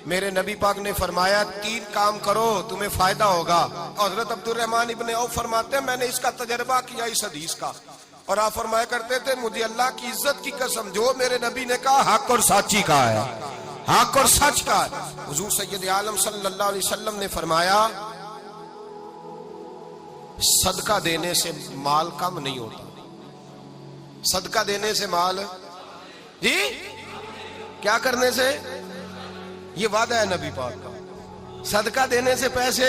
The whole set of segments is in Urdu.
میرے نبی پاک نے فرمایا 3 کام کرو تمہیں فائدہ ہوگا. حضرت عبدالرحمن ابن عوف فرماتے ہیں میں نے اس کا تجربہ کیا اس حدیث کا, اور آپ فرمایا کرتے تھے مجھے اللہ کی عزت کی قسم جو میرے نبی نے کہا حق اور سچی کہا ہے, حق اور سچ کا ہے. حضور سید عالم صلی اللہ علیہ وسلم نے فرمایا صدقہ دینے سے مال کم نہیں ہوتا. صدقہ دینے سے مال جی کیا کرنے سے, یہ وعدہ ہے نبی پاک کا. صدقہ دینے سے پیسے,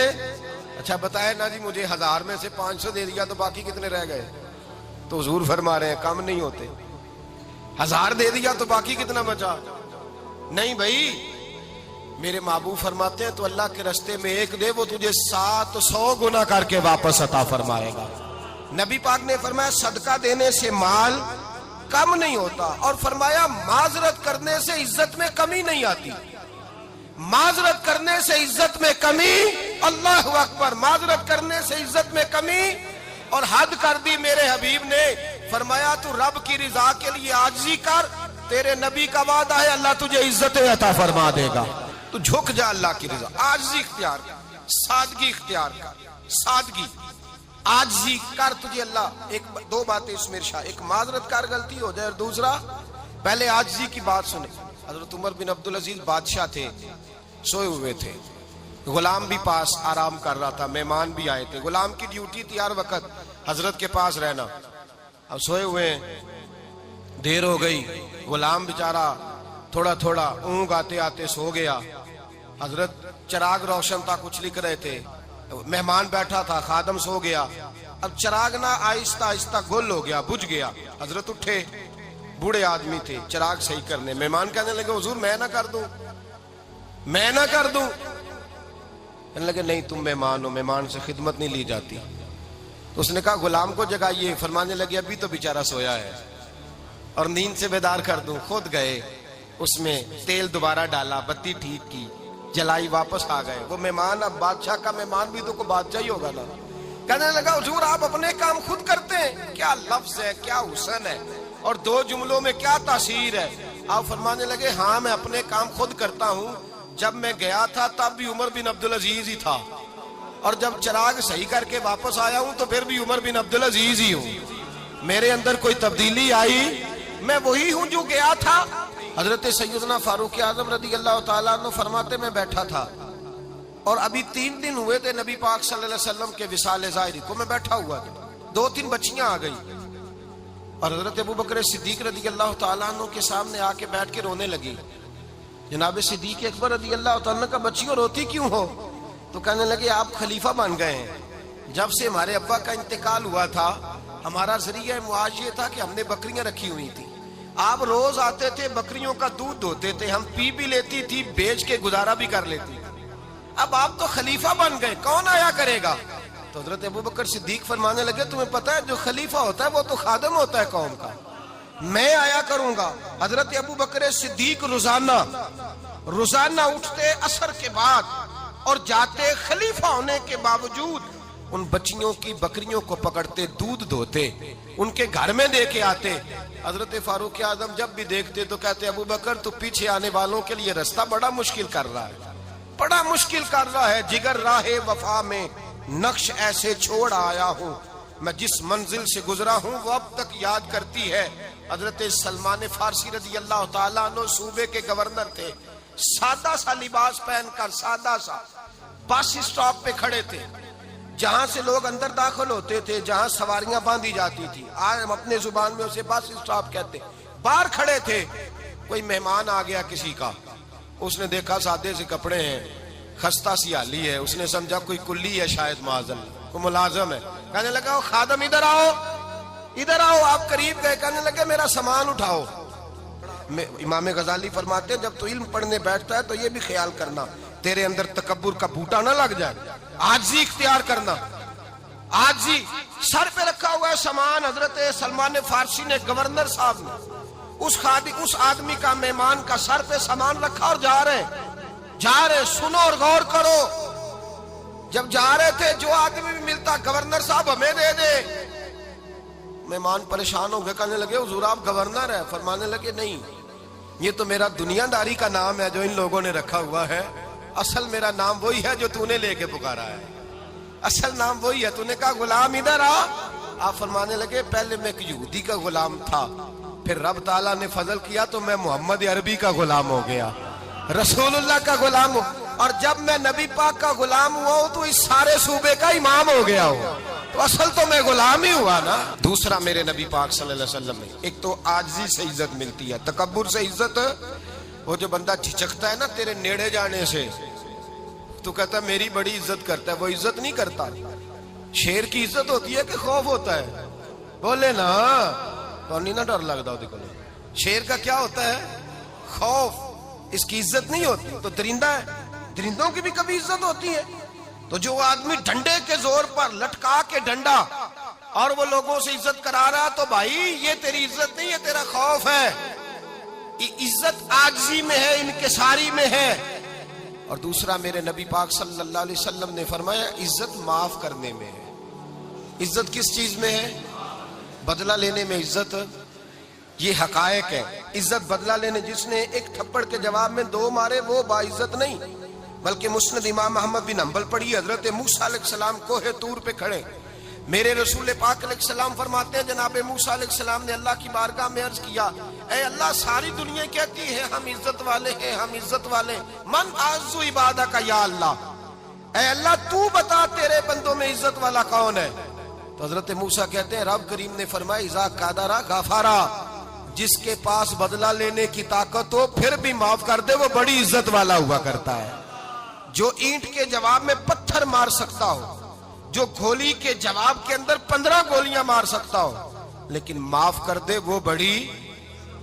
اچھا بتائے نا جی مجھے 1000 میں سے 500 دے دیا تو باقی کتنے رہ گئے؟ تو حضور فرما رہے ہیں کم نہیں ہوتے. 1000 دے دیا تو باقی کتنا بچا؟ نہیں بھائی, میرے محبوب فرماتے ہیں تو اللہ کے راستے میں 1 دے وہ تجھے 700 گنا کر کے واپس عطا فرمائے گا. نبی پاک نے فرمایا صدقہ دینے سے مال کم نہیں ہوتا, اور فرمایا معذرت کرنے سے عزت میں کمی نہیں آتی. معذرت کرنے سے عزت میں کمی, اللہ اکبر, معذرت کرنے سے عزت میں کمی. اور حد کر دی میرے حبیب نے, فرمایا تو رب کی رضا کے لیے عاجزی کر, تیرے نبی کا وعدہ ہے اللہ تجھے عزت عطا فرما دے گا. تو جھک جا اللہ کی رضا, عاجزی اختیار کر, سادگی اختیار کر, سادگی عاجزی کر, تجھے اللہ 2 باتیں اس میں ارشاد, ایک معذرت کر غلطی ہو جائے, اور دوسرا پہلے عاجزی کی بات سنے. حضرت عمر بن عبدالعزیز بادشاہ تھے, سوئے ہوئے تھے, غلام بھی پاس آرام کر رہا تھا, مہمان بھی آئے تھے. غلام کی ڈیوٹی تھی ہر وقت حضرت کے پاس رہنا. اب سوئے ہوئے دیر ہو گئی, غلام بیچارہ تھوڑا تھوڑا اونگ آتے آتے سو گیا. حضرت چراغ روشن تھا, کچھ لکھ رہے تھے, مہمان بیٹھا تھا, خادم سو گیا. اب چراغ نہ آہستہ آہستہ گل ہو گیا, بجھ گیا. حضرت اٹھے, بوڑھے آدمی تھے, چراغ صحیح کرنے. مہمان کہنے لگے حضور میں نہ کر دوں, میں نہ کر دوں. کہنے لگے نہیں تم مہمان ہو, مہمان سے خدمت نہیں لی جاتی. تو اس نے کہا غلام کو جگائیے. فرمانے لگے ابھی تو بیچارہ سویا ہے اور نیند سے بیدار کر دوں. خود گئے, اس میں تیل دوبارہ ڈالا, بتی ٹھیک کی, جلائی, واپس آ گئے. وہ مہمان, اب بادشاہ کا مہمان بھی تو کوئی بادشاہ ہی ہوگا نا. کہنے لگا حضور آپ اپنے کام خود کرتے ہیں, کیا لفظ ہے, کیا حسن ہے, اور 2 جملوں میں کیا تاثیر ہے. آپ فرمانے لگے ہاں میں اپنے کام خود کرتا ہوں. جب میں گیا تھا تب بھی عمر بن عبدالعزیز ہی تھا, اور جب چراغ صحیح کر کے واپس آیا ہوں تو پھر بھی عمر بن عبدالعزیز ہی ہوں. میرے اندر کوئی تبدیلی آئی, میں وہی ہوں جو گیا تھا. حضرت سیدنا فاروق اعظم رضی اللہ تعالیٰ عنہ فرماتے میں بیٹھا تھا, اور ابھی 3 دن ہوئے تھے نبی پاک صلی اللہ علیہ وسلم کے وصال ظاہری کو. میں بیٹھا ہوا تھا, 2-3 بچیاں آ گئی, اور حضرت ابوبکر صدیق رضی اللہ تعالیٰ عنہ کے سامنے آ کے بیٹھ کے رونے لگی. جناب صدیق اکبر رضی اللہ تعالیٰ عنہ کا بچیوں روتی کیوں ہو؟ تو کہنے لگے آپ خلیفہ بن گئے ہیں. جب سے ہمارے ابا کا انتقال ہوا تھا ہمارا ذریعہ معاش یہ تھا کہ ہم نے بکریاں رکھی ہوئی تھی. آپ روز آتے تھے, بکریوں کا دودھ دھوتے تھے, ہم پی بھی لیتی تھی, بیچ کے گزارا بھی کر لیتی. اب آپ تو خلیفہ بن گئے, کون آیا کرے گا؟ تو حضرت ابوبکر صدیق فرمانے لگے تمہیں پتہ ہے جو خلیفہ ہوتا ہے وہ تو خادم ہوتا ہے قوم کا, میں آیا کروں گا. حضرت ابوبکر صدیق روزانہ اٹھتے عصر کے بعد اور جاتے, خلیفہ ہونے کے باوجود ان بچیوں کی بکریوں کو پکڑتے, دودھ دھوتے, ان کے گھر میں دے کے آتے. حضرت فاروق اعظم جب بھی دیکھتے تو کہتے ابوبکر تو پیچھے آنے والوں کے لیے راستہ بڑا مشکل کر رہا ہے, بڑا مشکل کر رہا ہے. جگر راہ وفا میں نقش ایسے چھوڑ آیا ہوں, میں جس منزل سے گزرا ہوں وہ اب تک یاد کرتی ہے. حضرت سلمان فارسی رضی اللہ تعالیٰ عنہ صوبے کے گورنر تھے, سادہ سا لباس پہن کر, سادہ سا, بس اسٹاپ پہ کھڑے تھے, جہاں سے لوگ اندر داخل ہوتے تھے, جہاں سواریاں باندھی جاتی تھی, آج ہم اپنے زبان میں اسے بس اسٹاپ کہتے. باہر کھڑے تھے, کوئی مہمان آ گیا کسی کا, اس نے دیکھا سادے سے کپڑے ہیں, خستہ سی حالی ہے, اس نے سمجھا کوئی کلی ہے شاید, معاذ اللہ کوئی ملازم ہے. کہنے لگا خادم ادھر آؤ, ادھر آؤ. آپ قریب گئے, کہنے لگے میرا سامان اٹھاؤ. امام غزالی فرماتے ہیں جب تو علم پڑھنے بیٹھتا ہے تو یہ بھی خیال کرنا تیرے اندر تکبر کا بوٹا نہ لگ جائے, عاجزی اختیار کرنا. عاجزی, سر پہ رکھا ہوا ہے سامان. حضرت سلمان فارسی نے, گورنر صاحب نے, اس آدمی کا, مہمان کا سر پہ سامان رکھا اور جا رہے. سنو اور غور کرو. جب جا رہے تھے جو آدمی بھی ملتا, گورنر صاحب ہمیں دے دے. مہمان پریشان ہو گئے, کہنے لگے حضور آپ گورنر ہیں؟ فرمانے لگے نہیں, یہ تو میرا دنیا داری کا نام ہے جو ان لوگوں نے رکھا ہوا ہے، اصل میرا نام وہی ہے جو تو نے لے کے پکارا ہے، اصل نام وہی ہے۔ تو نے کہا غلام ادھر آ، آپ فرمانے لگے پہلے میں ایک یہودی کا غلام تھا، پھر رب تعالیٰ نے فضل کیا تو میں محمد عربی کا غلام ہو گیا، رسول اللہ کا غلام ہوں، اور جب میں نبی پاک کا غلام ہوا ہوں تو اس سارے صوبے کا امام ہو گیا ہوں، تو اصل تو میں غلام ہی ہوا نا۔ دوسرا میرے نبی پاک صلی اللہ علیہ وسلم میں ایک تو عاجزی سے عزت ملتی ہے، تکبر سے عزت، وہ جو بندہ جھجکتا ہے نا تیرے نیڑے جانے سے، تو کہتا ہے میری بڑی عزت کرتا ہے، وہ عزت نہیں کرتا۔ شیر کی عزت ہوتی ہے کہ خوف ہوتا ہے؟ بولے نا، تو نہیں نا ڈر لگتا ہوتی کو۔ شیر کا کیا ہوتا ہے؟ خوف، اس کی عزت نہیں ہوتی۔ تو درندہ ہے، درندوں کی بھی کبھی عزت ہوتی ہے؟ تو جو آدمی ڈنڈے کے زور پر لٹکا کے ڈنڈا اور وہ لوگوں سے عزت کرا رہا، تو بھائی یہ تیری عزت نہیں ہے، تیرا خوف ہے۔ عزت عاجزی میں ہے، انکساری میں ہے۔ اور دوسرا میرے نبی پاک صلی اللہ علیہ وسلم نے فرمایا عزت معاف کرنے میں ہے۔ عزت کس چیز میں ہے؟ بدلہ لینے میں عزت، یہ حقائق ہے۔ عزت بدلہ لینے، جس نے ایک تھپڑ کے جواب میں 2 مارے وہ باعزت نہیں، بلکہ مسند امام احمد بن حنبل پڑھی، حضرت موسیٰ علیہ السلام کوہ طور پہ کھڑے، میرے رسول پاک علیہ السلام فرماتے ہیں جناب موسیٰ علیہ السلام نے اللہ کی بارگاہ میں عرض کیا، اے اللہ ساری دنیا کہتی ہے ہم عزت والے ہیں، ہم عزت والے ہیں، من اعز عبادک یا اللہ، اے اللہ تو بتا تیرے بندوں میں عزت والا کون ہے؟ تو حضرت موسیٰ کہتے ہیں رب کریم نے فرمایا اذا قادر غفارا، جس کے پاس بدلہ لینے کی طاقت ہو پھر بھی معاف کر دے وہ بڑی عزت والا ہوا کرتا ہے۔ جو اینٹ کے جواب میں پتھر مار سکتا ہو، جو گولی کے جواب کے اندر 15 گولیاں مار سکتا ہو، لیکن معاف کر دے وہ بڑی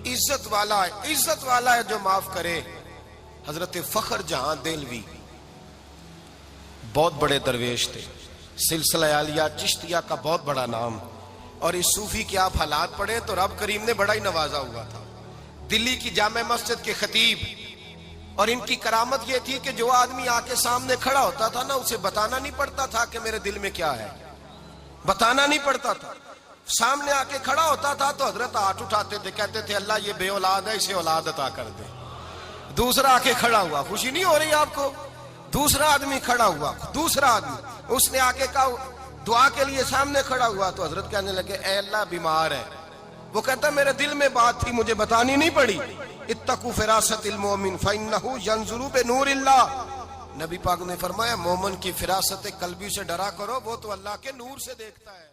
عزت والا ہے۔ عزت والا ہے جو معاف کرے۔ حضرت فخر جہاں دہلوی بہت بڑے درویش تھے، سلسلہ عالیہ چشتیہ کا بہت بڑا نام، اور اس صوفی کے آپ حالات پڑھیں تو رب کریم نے بڑا ہی نوازا ہوا تھا۔ دلی کی جامع مسجد کے خطیب، اور ان کی کرامت یہ تھی کہ جو آدمی آ کے سامنے کھڑا ہوتا تھا نا اسے بتانا نہیں پڑتا تھا کہ میرے دل میں کیا ہے، بتانا نہیں پڑتا تھا۔ سامنے آ کے کھڑا ہوتا تھا تو حضرت ہاتھ اٹھاتے تھے، کہتے تھے اللہ یہ بے اولاد ہے اسے اولاد عطا کر دے۔ دوسرا آ کے کھڑا ہوا، خوشی نہیں ہو رہی آپ کو؟ دوسرا آدمی کھڑا ہوا، دوسرا آدمی اس نے آ کے کہا دعا کے لیے سامنے کھڑا ہوا، تو حضرت کہنے لگے اے اللہ بیمار ہے، وہ کہتا میرے دل میں بات تھی مجھے بتانی نہیں پڑی، اتقوا فراست المؤمن فإنہ ینظر بنور اللہ، نبی پاک نے فرمایا مومن کی فراست قلبی سے ڈرا کرو، وہ تو اللہ کے نور سے دیکھتا ہے۔